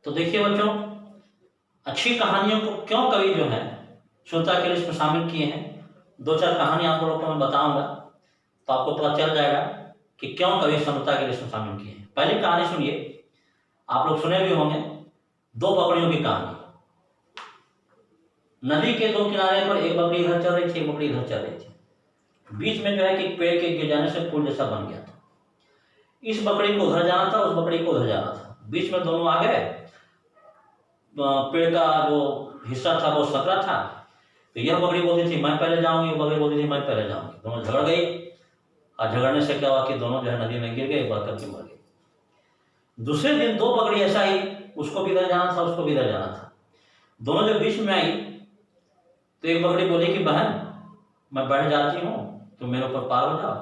तो देखिए बच्चों, अच्छी कहानियों को क्यों कवि जो है श्रोता के लिए इसमें शामिल किए हैं। दो चार कहानी आप लोगों को मैं बताऊंगा तो आपको पता चल जाएगा कि क्यों कवि श्रोता के लिए इसमें शामिल किए हैं। पहली कहानी सुनिए, आप लोग सुने भी होंगे, दो बकरियों की कहानी। नदी के दो किनारे पर एक बकरी इधर चल रही थी, एक बकरी इधर चल रही थी। बीच में जो है कि पेड़ के गिर जाने से पुल जैसा बन गया था। इस बकरी को उधर जाना था, उस बकरी को उधर जाना था। बीच में दोनों आ गए, पेड़ का जो हिस्सा था वो सकरा था। तो यह बकरी बोलती थी मैं पहले जाऊंगी, बकरी बोलती थी मैं पहले जाऊंगी। दोनों झगड़ गई और झगड़ने से क्या हुआ कि दोनों जो है नदी में गिर गए, बढ़ करके मर गए। दूसरे दिन दो बकरी ऐसा ही, उसको भी इधर जाना था, उसको भी इधर जाना था। दोनों जब बीच में आई तो एक बकरी बोली कि बहन मैं बैठ जाती हूँ, तुम मेरे ऊपर पार हो जाओ,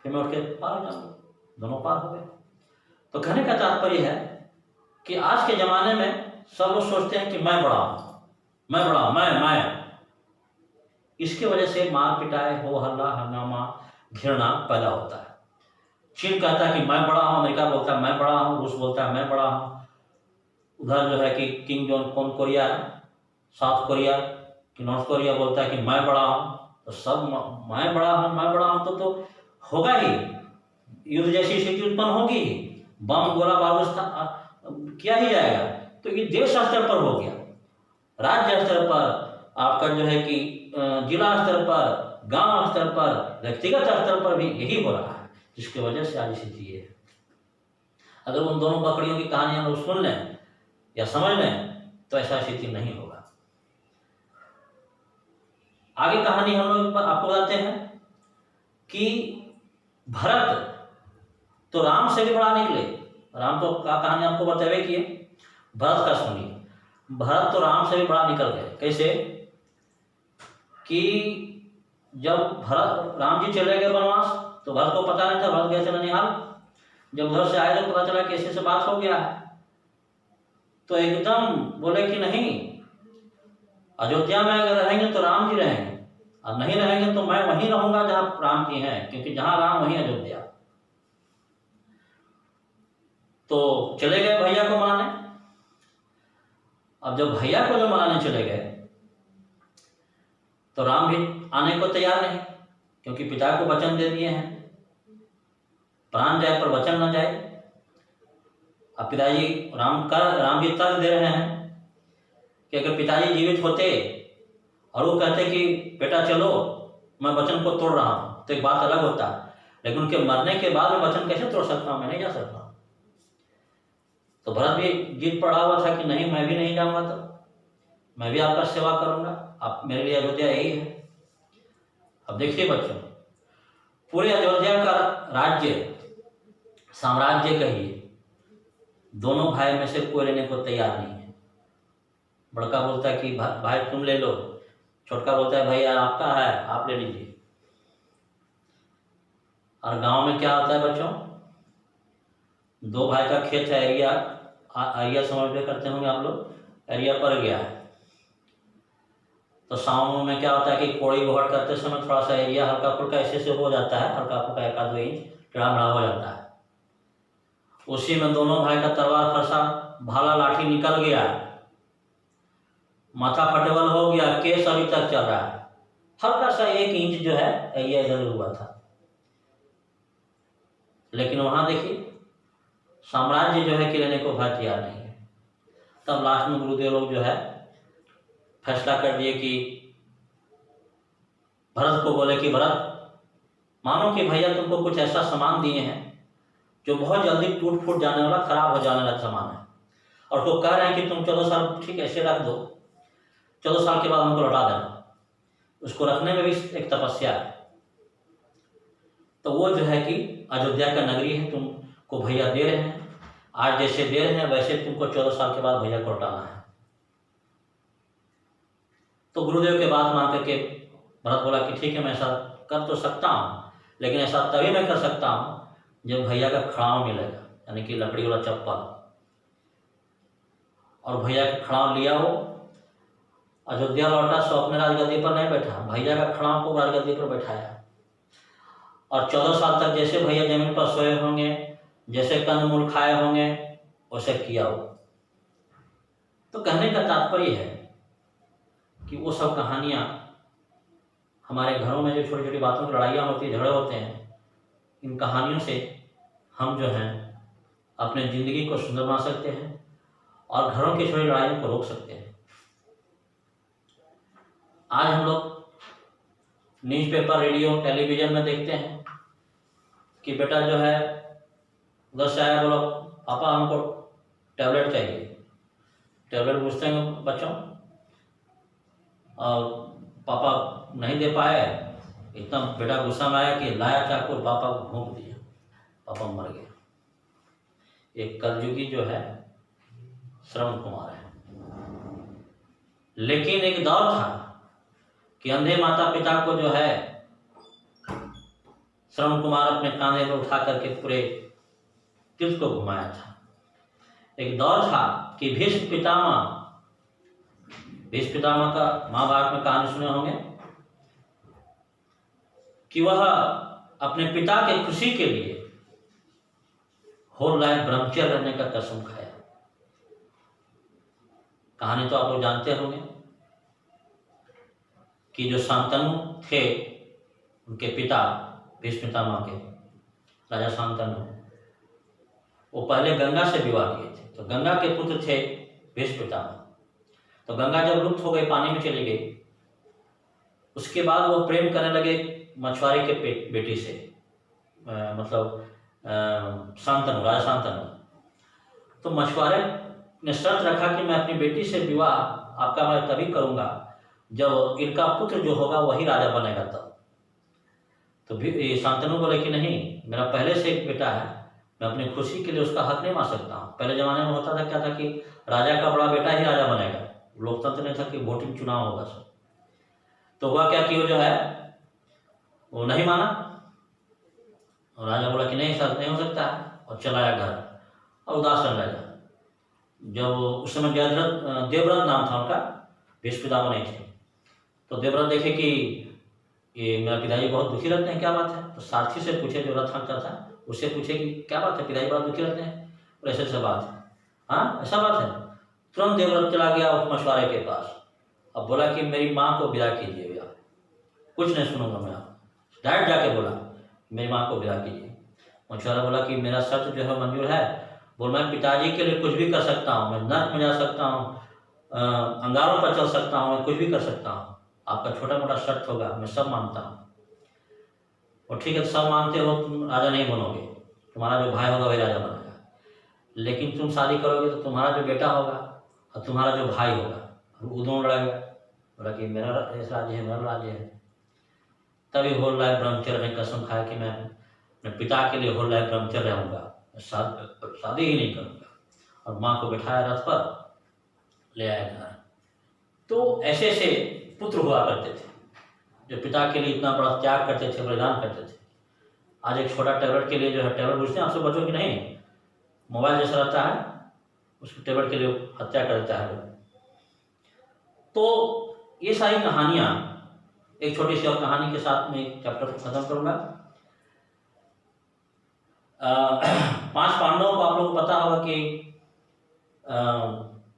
फिर मैं उठ के पार हो जाऊंगा। दोनों पार हो गए। तो कहने का तात्पर्य है कि आज के जमाने में सब लोग सोचते हैं कि मैं बड़ा हूं, मैं बड़ा, मैं इसकी वजह से मार पिटाई, हो हल्ला हंगामा, घृणा पैदा होता है। चीन कहता है कि मैं बड़ा हूं, अमेरिका बोलता है मैं बड़ा हूं, रूस बोलता है मैं बड़ा हूं, उधर जो है कि किंग जॉन कौन कोरिया है, साउथ कोरिया कि नॉर्थ कोरिया बोलता है कि मैं बड़ा हूं। तो सब मैं बड़ा हूं, मैं बड़ा हूं तो होगा ही, युद्ध जैसी स्थिति उत्पन्न होगी, बम गोला बारूद किया ही जाएगा। तो ये देश स्तर पर हो गया, राज्य स्तर पर, आपका जो है कि जिला स्तर पर, गांव स्तर पर, व्यक्तिगत स्तर पर भी यही हो रहा है, जिसकी वजह से आज स्थिति ये है। अगर उन दोनों बकरियों की कहानी हम लोग सुन लें या समझ लें तो ऐसा स्थिति नहीं होगा। आगे कहानी हम लोग आपको बताते हैं कि भरत तो राम से भी बड़ा निकले। राम तो का कहानी आपको बतावे किए, भरत का सुनिए। भरत तो राम से भी बड़ा निकल गए। कैसे कि जब भरत राम जी चले गए वनवास तो भरत को पता नहीं था, भरत गए थे ननिहाल। जब उधर से आए तो पता चला कि ऐसे से बात हो गया है, तो एकदम बोले कि नहीं, अयोध्या में अगर रहेंगे तो राम जी रहेंगे, और नहीं रहेंगे तो मैं वहीं रहूंगा जहां राम जी हैं, क्योंकि जहां राम वहीं अयोध्या। तो चले गए भैया को मनाने। अब जब भैया को जो मनाने चले गए तो राम भी आने को तैयार नहीं, क्योंकि पिता को वचन दे दिए हैं, प्राण जाए पर वचन न जाए। अब पिताजी राम जी तर्क दे रहे हैं कि अगर पिताजी जीवित होते और वो कहते कि बेटा चलो मैं वचन को तोड़ रहा हूं तो एक बात अलग होता, लेकिन उनके मरने के बाद मैं वचन कैसे तोड़ सकता हूं, मैं नहीं जा सकता। तो भरत भी जीत पड़ा हुआ था कि नहीं मैं भी नहीं जाऊंगा, तो मैं भी आपका सेवा करूंगा, आप मेरे लिए अयोध्या यही है। अब देखिए बच्चों, पूरे अयोध्या का राज्य, साम्राज्य कहिए, दोनों भाई में से कोई लेने को तैयार नहीं है। बड़का बोलता है कि भाई तुम ले लो, छोटका बोलता है भैया आपका है आप ले लीजिए। और गांव में क्या होता है बच्चों, दो भाई का खेत है, एरिया समझ करते होंगे आप लोग, एरिया पड़ गया है। तो शाम में क्या होता है कि कोड़ी बोहट करते समय थोड़ा सा एरिया हल्का फुल्का ऐसे से हो जाता है, हल्का फुल्का 1-2 इंच टेढ़ा मेढ़ा हो जाता है। उसी में दोनों भाई का तलवार फरसा, भाला लाठी निकल गया, माथा फटेबल हो गया, केस अभी तक चल रहा है, हल्का सा 1 इंच जो है एरिया इधर हुआ था। लेकिन वहां देखिए साम्राज्य जो है कि लेने को भाई तैयार नहीं है। तब लास्ट में गुरुदेव लोग जो है फैसला कर दिए कि भरत को बोले कि भरत मानो कि भैया तुमको कुछ ऐसा सामान दिए हैं जो बहुत जल्दी टूट फूट जाने वाला, खराब हो जाने वाला सामान है, और वो कह रहे हैं कि तुम 14 साल ठीक ऐसे रख दो, 14 साल के बाद हमको लौटा देना। उसको रखने में भी एक तपस्या है। तो वो जो है कि अयोध्या का नगरी है, तुमको भैया दे रहे हैं, आज जैसे दे रहे हैं वैसे तुमको 14 साल के बाद भैया को लौटाना है। तो गुरुदेव के बात मान करके भरत बोला कि ठीक है मैं ऐसा कर तो सकता हूँ, लेकिन ऐसा तभी मैं कर सकता हूँ जब भैया का खड़ाव मिलेगा, यानी कि लकड़ी वाला चप्पल। और भैया का खड़ाव लिया हो, अयोध्या लौटा, सो अपने राजगद्दी पर नहीं बैठा, भैया का खड़ाव को राजगद्दी पर बैठाया। और 14 साल तक जैसे भैया जमीन पर सोए होंगे, जैसे कंदमूल खाए होंगे, वैसे किया हो। तो कहने का तात्पर्य है कि वो सब कहानियाँ हमारे घरों में जो छोटी छोटी बातों की लड़ाइयाँ होती हैं, झगड़े होते हैं, इन कहानियों से हम जो हैं अपने ज़िंदगी को सुंदर बना सकते हैं और घरों की छोटी लड़ाइयों को रोक सकते हैं। आज हम लोग न्यूज़पेपर, रेडियो, टेलीविज़न में देखते हैं कि बेटा जो है उधर से आया, बोलो पापा हमको टैबलेट चाहिए। टैबलेट पूछते हैं बच्चों, और पापा नहीं दे पाए, इतना बेटा गुस्सा में आया कि लाया चाकू, पापा को भोंक दिया, पापा मर गया। एक कलयुगी जो है श्रवण कुमार है। लेकिन एक दौर था कि अंधे माता पिता को जो है श्रवण कुमार अपने कांधे पर उठा करके पूरे तीर्थ को घुमाया था। एक दौर था कि भीष्म पितामह का महाभारत में कहानी सुने होंगे कि वह अपने पिता के खुशी के लिए होल लाइफ ब्रह्मचर्य रहने का कसम खाया। कहानी तो आप लोग जानते होंगे कि जो शांतनु थे, उनके पिता भीष्म पितामह के, राजा शांतनु, वो पहले गंगा से विवाह किए थे। तो गंगा के पुत्र थे भीष्म पितामह। तो गंगा जब लुप्त हो गई, पानी में चली गई, उसके बाद वो प्रेम करने लगे मछुआरे के बेटी से, मतलब शांतनु, राजा शांतनु। तो मछुआरे ने शर्त रखा कि मैं अपनी बेटी से विवाह आपका मैं तभी करूँगा जब इनका पुत्र जो होगा वही राजा बनेगा तब। तो शांतनु बोले कि नहीं, मेरा पहले से एक बेटा है, मैं अपनी खुशी के लिए उसका हक नहीं मान सकता हूँ। पहले ज़माने में होता था क्या था कि राजा का बड़ा बेटा ही राजा बनेगा, लोकतंत्र नहीं था कि वोटिंग चुनाव होगा सब। तो हुआ क्या कि वो जो है वो नहीं माना, और राजा बोला कि नहीं सर, नहीं हो सकता है, और चला आया घर और उदास रहने लगा। जब उस समय देवव्रत नाम था उनका, भीष्म पितामह नहीं थे, तो देवव्रत देखे कि ये मेरा पिताजी बहुत दुखी रहते हैं, क्या बात है। तो सारथी से पूछे, जो रथ हाँकता था, उससे पूछे कि क्या बात है, पिताजी बहुत दुखी रहते हैं, और ऐसा बात है, हाँ ऐसा बात है। तुरंत देवव्रत चला गया उस मछुआरे के पास, अब बोला कि मेरी माँ को विदा कीजिए भैया, कुछ नहीं सुनूंगा मैं, आप डायरेक्ट जाके बोला मेरी माँ को विदा कीजिए। मछुआरा बोला कि मेरा शर्त जो है मंजूर है। बोल मैं पिताजी के लिए कुछ भी कर सकता हूँ, मैं नर्क में जा सकता हूँ, अंगारों पर चल सकता हूँ, मैं कुछ भी कर सकता हूँ, आपका छोटा मोटा शर्त होगा मैं सब मानता हूँ। और ठीक है, सब मानते हो, तुम राजा नहीं बनोगे, तुम्हारा जो भाई होगा वही राजा बनेगा, लेकिन तुम शादी करोगे तो तुम्हारा जो बेटा होगा और तुम्हारा जो भाई होगा वो दोनों लड़ेगा। बोला कि मेरा राज्य है, मेरा राज्य है। तभी होल लाइफ ब्रह्मचर्य ने कसम खाया कि मैं अपने पिता के लिए होल लाइफ ब्रह्मचर्य रहूँगा, शादी ही नहीं करूँगा, और माँ को बिठाया रथ पर, ले आया घर। तो ऐसे ऐसे पुत्र हुआ करते थे जो पिता के लिए इतना बड़ा त्याग करते थे, बलिदान करते थे। आज एक छोटा टैबलेट के लिए जो है, टैबलेट पूछते हैं आपसे बच्चों की नहीं, मोबाइल जैसा रहता है, उसको टैबलेट के लिए हत्या कर देता है लोग। तो ये सारी कहानियाँ, एक छोटी सी और कहानी के साथ में चैप्टर को खत्म करूँगा। 5 पांडवों को आप लोगों को पता होगा कि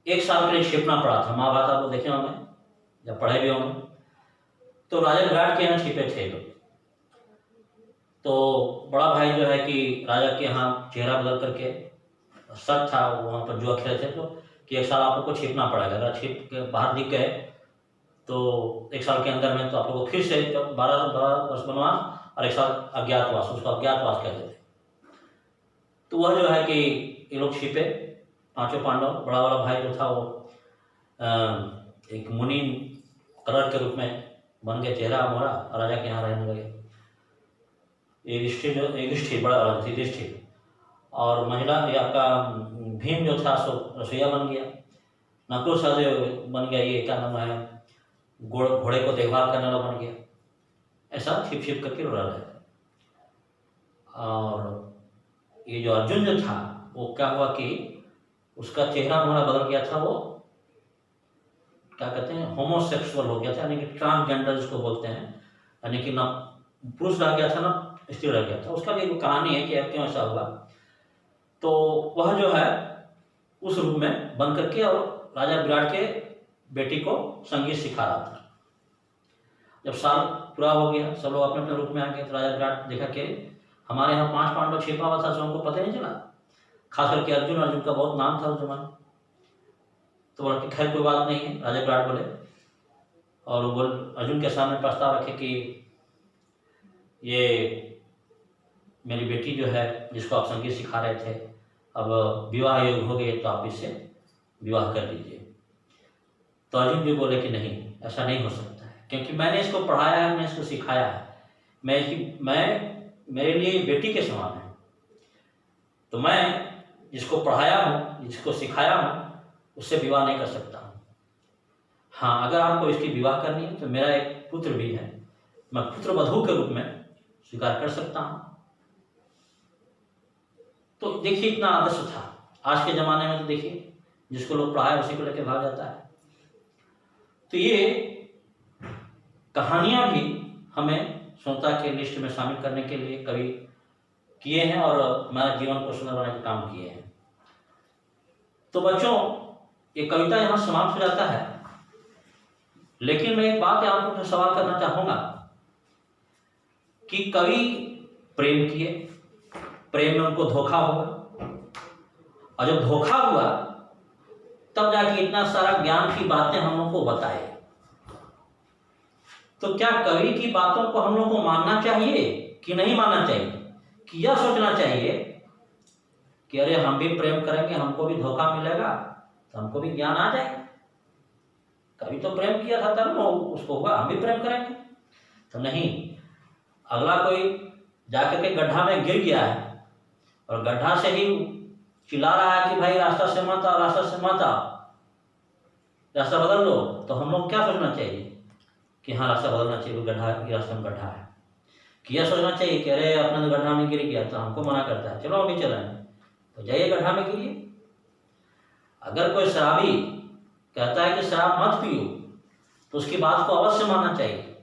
1 साल के लिए छिपना पड़ा था। महाभारत आप लोग देखे होंगे, जब पढ़े भी होंगे। तो राजा विराट के यहाँ छिपे थे लोग। तो बड़ा भाई जो है कि राजा के यहाँ चेहरा बदल करके, शक था वहाँ पर जो खेले थे, तो कि 1 साल आप लोग को छिपना पड़ेगा, अगर छिप के बाहर दिख गए तो 1 साल के अंदर में तो आप लोग को फिर से 12 वर्ष बनवास और 1 साल अज्ञातवास, उसको अज्ञातवास कहते थे। तो वह जो है कि ये लोग छिपे, 5 पांडव। बड़ा वाला भाई जो था वो एक मुनि कलर के रूप में बन गया, चेहरा मोरा, राजा के यहाँ रहने लगे। युधिष्ठिर बड़ा वाला था, युधिष्ठिर। और महिला ये आपका भीम जो था सो रसोईया बन गया। नकुल सहदेव बन गया, ये क्या नाम है, घोड़े को देखभाल करने वाला बन गया। ऐसा छिप छिप करके रो रहा है। और ये जो अर्जुन जो था वो क्या हुआ कि उसका चेहरा मोहरा बदल गया था, वो क्या कहते हैं होमोसेक्सुअल हो गया था, यानी कि ट्रांसजेंडर जिसको बोलते हैं, यानी कि ना पुरुष रह गया था ना स्त्री रह गया था। उसका भी एक कहानी है कि क्यों ऐसा हुआ। तो वह जो है उस रूप में बन करके और राजा विराट के बेटी को संगीत सिखा रहा था। जब साल पूरा हो गया, सब लोग अपने अपने रूप में आ गए, तो राजा विराट देखा कि हमारे यहाँ 5 पांडव छिपा हुआ था, जो हमको पता नहीं चला। खास करके अर्जुन का बहुत नाम था उस जमाने। तो बोला कि खैर कोई बात नहीं है, राजा विराट बोले। और वो अर्जुन के सामने प्रस्ताव रखे कि ये मेरी बेटी जो है, जिसको आप संगीत सिखा रहे थे, अब विवाह योग हो गए, तो आप इससे विवाह कर लीजिए। तो अर्जुन भी बोले कि नहीं, ऐसा नहीं हो सकता है, क्योंकि मैंने इसको पढ़ाया है, मैंने इसको सिखाया है, मैं मेरे लिए बेटी के समान है। तो मैं जिसको पढ़ाया हूँ, जिसको सिखाया हूँ, उससे विवाह नहीं कर सकता हूँ। हाँ, अगर आपको इसकी विवाह करनी है तो मेरा एक पुत्र भी है, मैं पुत्र वधू के रूप में स्वीकार कर सकता हूँ। तो देखिए इतना आदर्श था। आज के ज़माने में तो देखिए जिसको लोग पढ़ाए उसी को लेकर भाग जाता है। तो ये कहानियाँ भी हमें स्वतंत्रता के लिस्ट में शामिल करने के लिए कवि किए हैं और हमारे जीवन को सुंदर बनाने का काम किए हैं। तो बच्चों, ये कविता यहाँ समाप्त हो जाता है, लेकिन मैं एक बात यहाँ पर सवाल करना चाहूँगा कि कवि प्रेम किए, प्रेम में उनको धोखा हुआ, और जब धोखा हुआ तब जाके इतना सारा ज्ञान की बातें हम लोग को बताए। तो क्या कवि की बातों को हम लोग को मानना चाहिए कि नहीं मानना चाहिए? कि यह सोचना चाहिए कि अरे हम भी प्रेम करेंगे, हमको भी धोखा मिलेगा तो हमको भी ज्ञान आ जाएगा। कभी तो प्रेम किया था तब उसको होगा, हम भी प्रेम करेंगे। तो नहीं, अगला कोई जाकर के गड्ढा में गिर गया है और गड्ढा से ही चिल्ला रहा है कि भाई रास्ता से मत आओ, रास्ता से मत आओ, रास्ता बदल लो। तो हम लोग क्या सोचना चाहिए कि हाँ रास्ता बदलना चाहिए, गड्ढा रास्ते में गड्ढा है। कि यह सोचना चाहिए कि अरे अपना तो गड्ढा में गिर गया तो हमको मना करता है, चलो अभी चलें, तो जाइए गड्ढा में गिरिए। अगर कोई शराबी कहता है कि शराब मत पियो तो उसकी बात को अवश्य मानना चाहिए।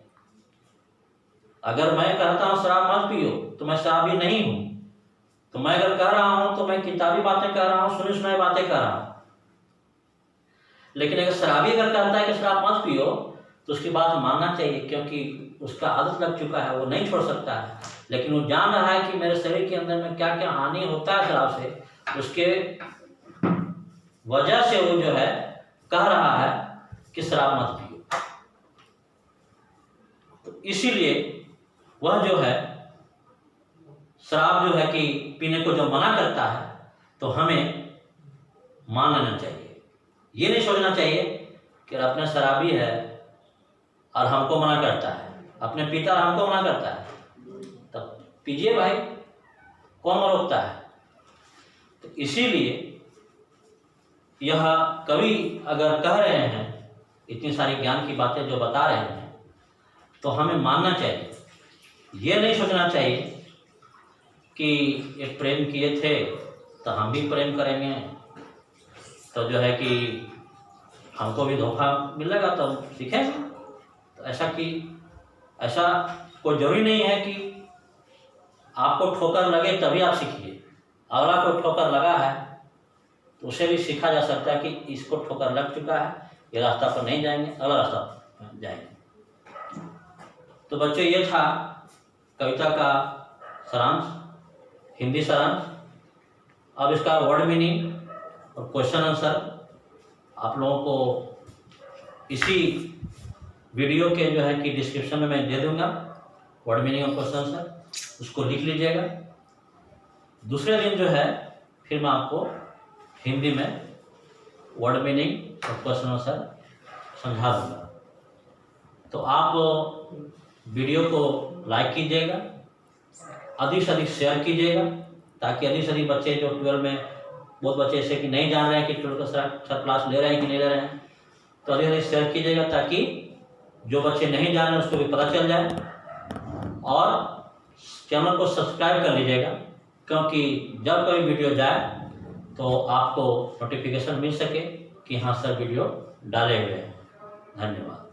अगर मैं कहता हूँ शराब मत पियो तो मैं शराबी नहीं हूँ। तो मैं अगर कह रहा हूँ तो मैं किताबी बातें कह रहा हूँ, सुनी सुनाई बातें कह रहा हूँ। लेकिन अगर शराबी अगर कहता है कि शराब मत पियो तो उसकी बात मानना चाहिए, क्योंकि उसका आदत लग चुका है, वो नहीं छोड़ सकता है। लेकिन वो जान रहा है कि मेरे शरीर के अंदर में क्या क्या हानि होता है शराब से, उसके वजह से वो जो है कह रहा है कि शराब मत पियो। तो इसीलिए वह जो है शराब जो है कि पीने को जो मना करता है तो हमें मान लेना चाहिए। ये नहीं सोचना चाहिए कि अपना शराबी है और हमको मना करता है, अपने पिता हमको मना करता है, तब पीजिए भाई, कौन रोकता है। तो इसीलिए यह कवि अगर कह रहे हैं इतनी सारी ज्ञान की बातें जो बता रहे हैं तो हमें मानना चाहिए। ये नहीं सोचना चाहिए कि ये प्रेम किए थे तो हम भी प्रेम करेंगे, तो जो है कि हमको भी धोखा मिलेगा तो सीखेंगे। तो ऐसा कोई जरूरी नहीं है कि आपको ठोकर लगे तभी आप सीखिए। अगला कोई ठोकर लगा है तो उसे भी सीखा जा सकता है कि इसको ठोकर लग चुका है, ये रास्ता पर नहीं जाएंगे, अगला रास्ता पर जाएंगे। तो बच्चों, ये था कविता का सारांश, हिंदी सारांश। अब इसका वर्ड मीनिंग और क्वेश्चन आंसर आप लोगों को इसी वीडियो के जो है कि डिस्क्रिप्शन में मैं दे दूंगा। वर्ड मीनिंग और क्वेश्चन आंसर उसको लिख लीजिएगा। दूसरे दिन जो है फिर मैं आपको हिंदी में वर्ड मीनिंग और क्वेश्चन आंसर समझा दूंगा। तो आप वीडियो को लाइक कीजिएगा, अधिक से अधिक शेयर कीजिएगा, ताकि अधिक से अधिक बच्चे जो 12 में बहुत बच्चे ऐसे कि नहीं जान रहे हैं कि 12 का सर क्लास ले रहे हैं कि नहीं ले रहे हैं, तो अधिक से अधिक शेयर कीजिएगा ताकि जो बच्चे नहीं जान रहे हैं उसको भी पता चल जाए। और चैनल को सब्सक्राइब कर लीजिएगा, क्योंकि जब कोई वीडियो जाए तो आपको नोटिफिकेशन मिल सके कि हाँ सर वीडियो डाले हुए हैं। धन्यवाद।